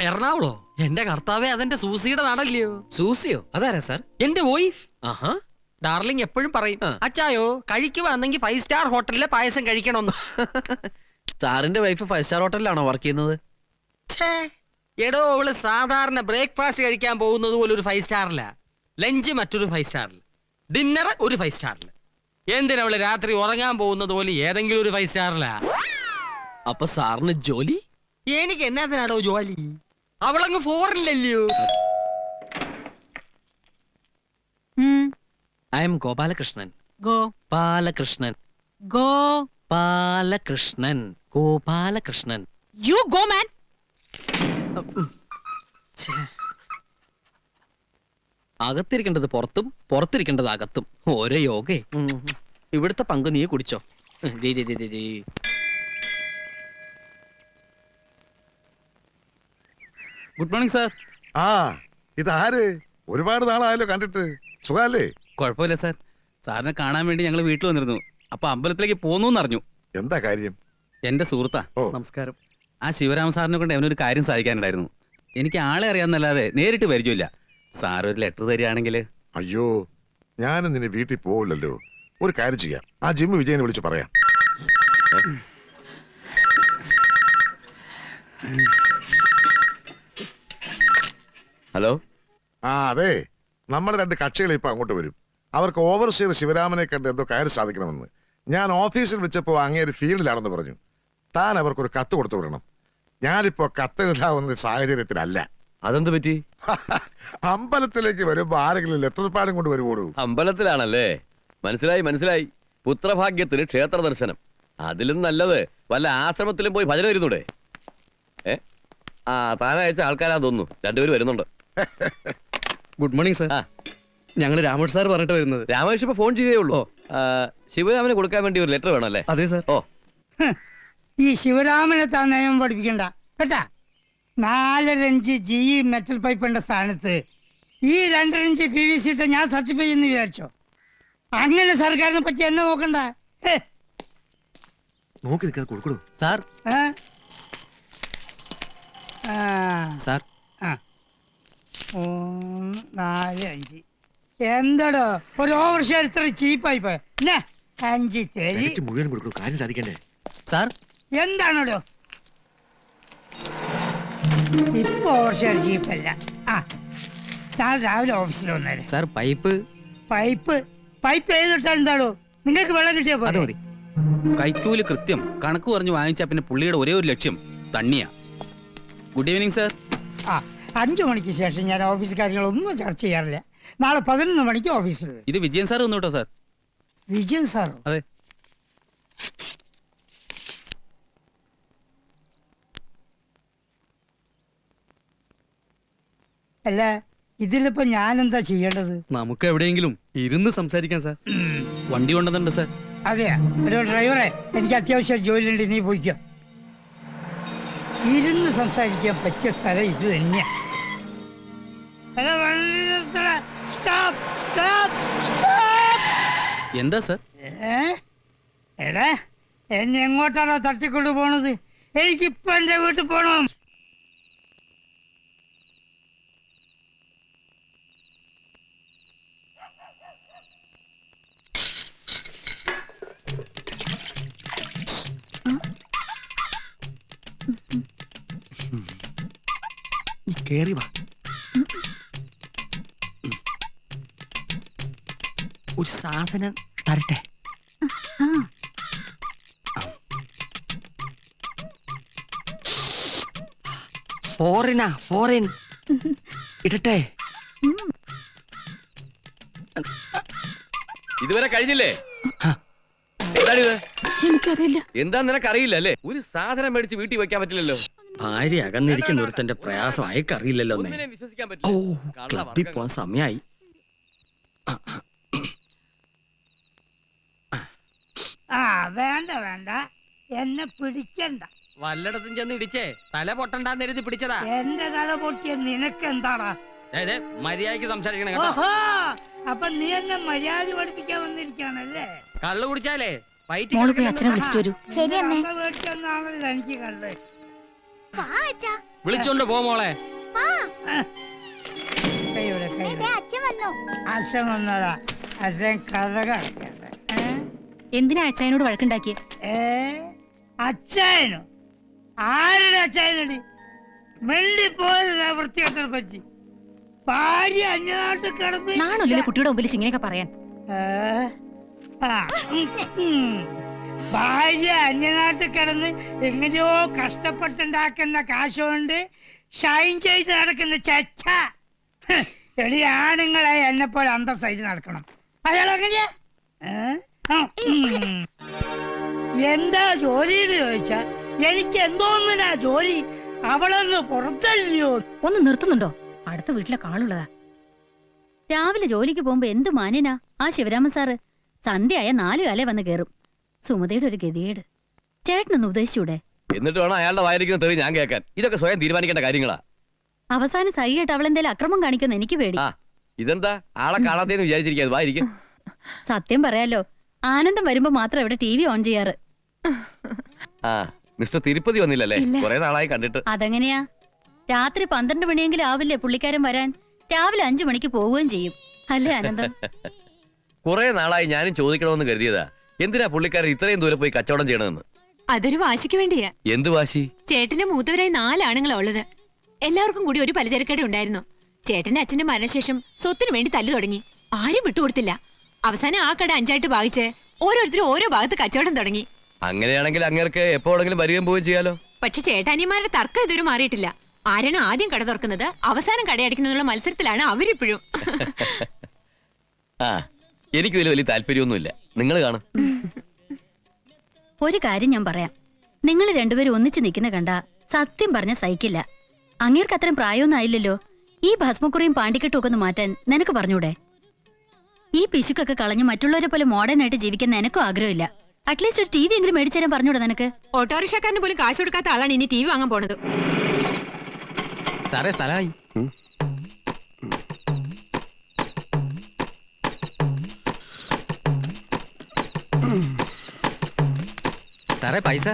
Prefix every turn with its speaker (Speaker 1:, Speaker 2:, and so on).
Speaker 1: എറണാകുളോ? എന്റെ കർത്താവേ, അതെന്റെ സൂസിയുടെ നാടല്ലയോ?
Speaker 2: സൂസിയോ? അതാരാ സാർ?
Speaker 1: എന്റെ വോയിഫ്.
Speaker 2: ആഹാ.
Speaker 1: ഡാർലിംഗ് എപ്പോഴും പറയും, അച്ചായോ കഴിക്കുവാണെങ്കിൽ 5 സ്റ്റാർ ഹോട്ടലിലെ പായസം കഴിക്കണമെന്ന്.
Speaker 2: സാറിന്റെ വൈഫ് 5 സ്റ്റാർ ഹോട്ടലിലാണോ വർക്ക് ചെയ്യുന്നത്?
Speaker 1: എടോ, അവള് സാധാരണ ബ്രേക്ക്ഫാസ്റ്റ് കഴിക്കാൻ പോകുന്നത് പോലെ ഒരു 5 സ്റ്റാറില, ലഞ്ച് മറ്റൊരു 5 സ്റ്റാറിൽ, ഡിന്നർ ഒരു 5 സ്റ്റാറിൽ. എന്തിനാ അവള് രാത്രി ഉറങ്ങാൻ പോകുന്നത് പോലെ ഏതെങ്കിലും ഒരു 5 സ്റ്റാറിലാ?
Speaker 2: അപ്പൊ സാറിന് ജോലി?
Speaker 1: എനിക്ക് എന്നാത്തിനാടോ ജോലി? അവളങ്ങ് ഫോറിനില്ലല്ലോ.
Speaker 2: I am Gopalakrishnan.
Speaker 3: Gopalakrishnan.
Speaker 2: Gopalakrishnan. Gopalakrishnan.
Speaker 3: You go, man.
Speaker 2: അകത്തിരിക്കേണ്ടത് പുറത്തും പുറത്തിരിക്കേണ്ടത് അകത്തും. ഓരോ യോഗേ. ഇവിടുത്തെ പങ്ക് നീ കുടിച്ചോ.
Speaker 4: Good morning sir.
Speaker 5: ആ, ഇതാര്? ഒരുപാട് നാളായല്ലോ കണ്ടിട്ട്. സുഖല്ലേ?
Speaker 4: കുഴപ്പമില്ല സാർ. സാറിനെ കാണാൻ വേണ്ടി ഞങ്ങൾ വീട്ടിൽ വന്നിരുന്നു. അപ്പൊ അമ്പലത്തിലേക്ക് പോന്നു അറിഞ്ഞു.
Speaker 5: എന്താ കാര്യം?
Speaker 4: എന്റെ സുഹൃത്താ. നമസ്കാരം. ആ ശിവരാമ സാറിനെ കൊണ്ട് അവനൊരു കാര്യം സാധിക്കാനുണ്ടായിരുന്നു. എനിക്ക് ആളെ അറിയാന്നല്ലാതെ നേരിട്ട് പരിചയമില്ല. സാർ ഒരു ലെറ്റർ തരികയാണെങ്കിൽ.
Speaker 5: അയ്യോ, ഞാനും നിന്നെ വീട്ടിൽ പോവില്ലല്ലോ. ഒരു കാര്യം ചെയ്യാം, ആ ജിമ്മ് വിജയനെ വിളിച്ച് പറയാം.
Speaker 6: ഹലോ.
Speaker 5: ആ അതെ, നമ്മുടെ 2 കക്ഷികൾ ഇപ്പൊ അങ്ങോട്ട് വരും. അവർക്ക് ഓവർസീർ ശിവരാമനെ കണ്ട് എന്തോ കാര്യം സാധിക്കണമെന്ന്. ഞാൻ ഓഫീസിൽ വെച്ചപ്പോ അങ്ങേര് ഫീൽഡിലാണെന്ന് പറഞ്ഞു. താൻ അവർക്കൊരു കത്ത് കൊടുത്തു വിടണം. ഞാനിപ്പോ കത്തെഴുതാവുന്ന സാഹചര്യത്തിലല്ല.
Speaker 6: അതെന്ത് പറ്റി?
Speaker 5: അമ്പലത്തിലേക്ക് വരുമ്പോ ആരെങ്കിലും ലെറ്റർപാടും കൊണ്ട് വരുവോളൂ.
Speaker 6: അമ്പലത്തിലാണല്ലേ? മനസ്സിലായി മനസ്സിലായി. പുത്രഭാഗ്യത്തിന് ക്ഷേത്ര ദർശനം. അതിലും നല്ലത് വല്ല ആശ്രമത്തിലും പോയി ഭജന വരുന്നൂടെ? ആ, താനയച്ച ആൾക്കാരാ തോന്നുന്നു. 2 പേര് വരുന്നുണ്ട്.
Speaker 2: Good morning sir. ഞങ്ങൾ രാമേഷ് സാർ പറഞ്ഞിട്ട് വരുന്നത്.
Speaker 6: രാമേഷ് ഇപ്പൊ ഫോൺ ചെയ്തേ ഉള്ളൂ. ശിവരാമന് കൊടുക്കാൻ വേണ്ടി ഒരു ലെറ്റർ വേണമല്ലേ?
Speaker 2: അതെ സാർ.
Speaker 6: ഓ,
Speaker 7: ഈ ശിവരാമനെ താൻ നയം പഠിപ്പിക്കണ്ട കേട്ടാ. 4 ഇഞ്ച് GE മെറ്റൽ പൈപ്പിന്റെ സ്ഥാനത്ത് ഈ 2 ഇഞ്ച് PVC ഇട്ട് ഞാൻ സർട്ടിഫൈ എന്ന് വിചാരിച്ചോ? അങ്ങനെ സർക്കാരിനെ പറ്റി എന്നെ നോക്കണ്ട.
Speaker 5: നോക്കി നിൽക്കാതെ കൊടുക്കണോ
Speaker 2: സാർ? സാർ
Speaker 7: 4 5 എന്താടോ ഒരു ഓവർ ഷെയർ ഇത്ര ചീപ്പായി പോയ? 5 തരി
Speaker 5: മുഴുവൻ കൊടുക്കണോ? കാര്യം സാധിക്കണ്ടേ
Speaker 2: സാർ?
Speaker 7: എന്താണോടോ ഇപ്പൊ ഓവർ ഷെയർ ചീപ്പല്ല. നാളെ രാവിലെ ഓഫീസിൽ വന്നേരെ.
Speaker 2: സാർ പൈപ്പ്
Speaker 7: പൈപ്പ് ഏതിട്ടാ എന്താടോ? നിങ്ങൾക്ക് വെള്ളം കിട്ടിയാ പോലെ.
Speaker 4: കൈക്കൂലി കൃത്യം കണക്ക് പറഞ്ഞു വാങ്ങിച്ചാ പിന്നെ പുള്ളിയുടെ ഒരേ ഒരു ലക്ഷ്യം തണ്ണിയാ. Good evening sir.
Speaker 7: 5 മണിക്ക് ശേഷം ഞാൻ ഓഫീസ് കാര്യങ്ങളൊന്നും ചർച്ച ചെയ്യാറില്ല. നാളെ 11 മണിക്ക് ഓഫീസിൽ വരും.
Speaker 4: ഇത് വിജയൻ സാർ വന്നു കേട്ടോ സാർ.
Speaker 7: വിജയൻ സാറോ?
Speaker 4: അതെ.
Speaker 7: അല്ല, ഇതിലിപ്പോ ഞാനെന്താ ചെയ്യേണ്ടത്?
Speaker 2: നമുക്ക് എവിടെയെങ്കിലും ഇരുന്ന് സംസാരിക്കാം സാർ.
Speaker 4: വണ്ടി കൊണ്ടുവന്നിട്ടുണ്ട് സാർ.
Speaker 7: അതെയാ? ഒരു ഡ്രൈവറെ, എനിക്ക് അത്യാവശ്യം ജോലിയുണ്ട്, നീ പോയിക്കോ. ഇരുന്ന് സംസാരിക്കാൻ പറ്റിയ സ്ഥലം ഇത് തന്നെയാ.
Speaker 4: എന്താ സാർ?
Speaker 7: എടാ, എന്നെ എങ്ങോട്ടാണോ തട്ടിക്കൊണ്ടു പോണത്? എനിക്കിപ്പോ എന്റെ വീട്ടിൽ പോണം.
Speaker 1: കേറി വാ. ഒരു സാധനം തരട്ടെ. ഫോറിൻ ഇടട്ടെ.
Speaker 6: ഇതുവരെ കഴിഞ്ഞില്ലേ? എന്താണിത്?
Speaker 3: എനിക്കറിയില്ല.
Speaker 6: എന്താ നിനക്കറിയില്ല അല്ലേ? ഒരു സാധനം മേടിച്ച് വീട്ടിൽ വെക്കാൻ പറ്റില്ലല്ലോ.
Speaker 1: ഭാര്യ അകന്നിരിക്കുന്ന ഒരുത്തന്റെ പ്രയാസം അയക്കറിയില്ലല്ലോ.
Speaker 6: ഒന്നിനെയും വിശ്വസിക്കാൻ
Speaker 1: ഓ,
Speaker 6: പറ്റില്ല.
Speaker 1: ക്ലബ്ബിൽ പോവാൻ സമയായി.
Speaker 7: വേണ്ട എന്നെ പിടിക്കണ്ട.
Speaker 1: വല്ലയിടത്തും ചെന്ന് ഇടിച്ചേ തല പൊട്ടണ്ടാന്ന് എഴുതി പിടിച്ചതാ.
Speaker 7: എന്റെ തല പൊട്ടിയ നിനക്ക് എന്താടാ?
Speaker 1: മര്യാദക്ക് സംസാരിക്കണം കേട്ടോ.
Speaker 7: അപ്പൊ നീ എന്നെ മര്യാദ പഠിപ്പിക്കാൻ വന്നിരിക്കാണല്ലേ?
Speaker 1: കള്ളു കുടിച്ചാലേ
Speaker 3: അച്ഛനെ വിളിച്ചിട്ട് വരൂ.
Speaker 7: മേടിച്ചെന്നാണല്ലോ എനിക്ക് കണ്ടത്.
Speaker 1: വിളിച്ചോണ്ട് പോ മോളെ.
Speaker 7: കൈയുടെ അച്ഛൻ വന്നതാ. അച്ഛൻ കഥ കളിക്കണ്ട.
Speaker 3: എന്തിനാ അച്ഛനോട് വഴക്കുണ്ടാക്കിയേ?
Speaker 7: അച്ഛനോ? ആരുടെ അച്ഛനടി? മെല്ലിപ്പോരുന്ന വൃത്തികെട്ടനെ പറ്റി. ഭാര്യ അന്യനാട്ടിൽ കിടന്ന്
Speaker 3: നാണല്ലോ കുട്ടിയുടെ മുമ്പിൽ ഇങ്ങനെയൊക്കെ പറയാൻ.
Speaker 7: ഭാര്യ അന്യനാട്ടിൽ കിടന്ന് എങ്ങനെയോ കഷ്ടപ്പെട്ടുണ്ടാക്കുന്ന കാശുകൊണ്ട് ഷൈൻ ചെയ്ത് നടക്കുന്ന ചച്ച. എളി ആണുങ്ങളെ എന്നെ പോലെ അന്തസ്സായിട്ട് നടക്കണം. അയാൾ എങ്ങനെയാ? എന്താ ജോലി എന്ന് ചോദിച്ചാ എനിക്ക് എന്തോന്നിനാ ജോലി? അവളൊന്ന് പുറത്തല്ലയോ?
Speaker 3: ഒന്ന് നിർത്തുന്നുണ്ടോ? അടുത്ത വീട്ടിലെ കാളുള്ളതാ. രാവിലെ ജോലിക്ക് പോകുമ്പോ എന്ത് മാന്യനാ ആ ശിവരാമൻ സാറ്. സന്ധ്യയായ 4 കാലേ വന്ന് കേറും. സുമതയുടെ ഒരു ഗതികേട്. ചേട്ടനൊന്ന് ഉപദേശിച്ചൂടെ?
Speaker 6: എന്നിട്ട് വേണം അയാളുടെ വായിരിക്കുന്ന തെറി ഞാൻ കേൾക്കാൻ. ഇതൊക്കെ സ്വയം തീരുമാനിക്കേണ്ട കാര്യങ്ങളാ.
Speaker 3: അവസാനം സഹിയായിട്ട് അവളെന്തേലും അക്രമം കാണിക്കുമെന്ന് എനിക്ക് പേടി.
Speaker 6: ആ ഇതെന്താ ആളെ കാണാത്തേന്ന് വിചാരിച്ചിരിക്കാതെ വായിരിക്കും.
Speaker 3: സത്യം പറയാലോ, ആനന്ദം വരുമ്പോ മാത്രം ഇവിടെ TV ഓൺ ചെയ്യാറ്.
Speaker 6: ആ മിസ്റ്റർ തിരുപ്പതി വന്നില്ലല്ലേ? കുറെ നാളായി കണ്ടിട്ട്.
Speaker 3: അതെങ്ങനെയാ? രാത്രി 12 മണിയെങ്കിലും ആവില്ലേ പുള്ളിക്കാരൻ വരാൻ? രാവിലെ 5 മണിക്ക് പോവുകയും ചെയ്യും. അല്ലേ ആനന്ദം?
Speaker 6: കുറെ നാളായി ഞാനും ചോദിക്കണമെന്ന് കരുതിയതാ. എന്തിനാ പുള്ളിക്കാരൻ ഇത്രയും ദൂരെ പോയി കച്ചവടം ചെയ്യണമെന്ന്?
Speaker 8: അതൊരു വാശിക്ക് വേണ്ടിയാ.
Speaker 6: എന്ത് വാശി?
Speaker 8: ചേട്ടന്റെ മൂത്തവരായി 4 ആണുങ്ങളാ ഉള്ളത്. എല്ലാവർക്കും കൂടി ഒരു പലചരക്കട ഉണ്ടായിരുന്നു. ചേട്ടന്റെ അച്ഛന്റെ മരണശേഷം സ്വത്തിനു വേണ്ടി തല്ലു തുടങ്ങി. ആരും വിട്ടുകൊടുത്തില്ല. അവസാനം ആ കട 5 ആയിട്ട് ഭാഗിച്ച് ഓരോരുത്തരും ഓരോ ഭാഗത്ത് കച്ചവടം തുടങ്ങി.
Speaker 6: അങ്ങനെയാണെങ്കിൽ അങ്ങേർക്ക് എപ്പോഴെങ്കിലും വരികയും പോവുകയും ചെയ്യാലോ.
Speaker 8: പക്ഷെ ചേട്ടാനിമാരുടെ തർക്കം ഇതുവരെ മാറിയിട്ടില്ല. ആരാണ് ആദ്യം കട തുറക്കുന്നത്, അവസാനം കടയടിക്കുന്നതിനുള്ള മത്സരത്തിലാണ് അവരിപ്പോഴും.
Speaker 6: ആ എനിക്ക് ഇതിൽ വലിയ താല്പര്യമൊന്നുമില്ല. നിങ്ങൾ കാണും.
Speaker 3: ഒരു കാര്യം ഞാൻ പറയാം. നിങ്ങൾ രണ്ടുപേരും ഒന്നിച്ച് നിൽക്കുന്ന കണ്ട സത്യം പറഞ്ഞ സഹിക്കില്ല. അങ്ങേർക്ക് അത്രയും പ്രായമൊന്നും ആയില്ലല്ലോ. ഈ ഭസ്മക്കുറിയും പാണ്ടിക്കെട്ടും ഒക്കെ ഒന്ന് മാറ്റാൻ നിനക്ക് പറഞ്ഞൂടെ? ഈ പിശുക്കൊക്കെ കളഞ്ഞ് മറ്റുള്ളവരെ പോലെ മോഡേൺ ആയിട്ട് ജീവിക്കാൻ നിനക്കും ആഗ്രഹമില്ല. അറ്റ്ലീസ്റ്റ് ഒരു TV എങ്കിലും മേടിച്ചു തരാൻ പറഞ്ഞൂടെ നിനക്ക്?
Speaker 8: ഓട്ടോറിക്ഷക്കാരന് പോലും കാശ് കൊടുക്കാത്ത ആളാണ് ഇനി TV വാങ്ങാൻ പോണത്.
Speaker 2: സാറേ സ്ഥലമായി. സാറേ പൈസ.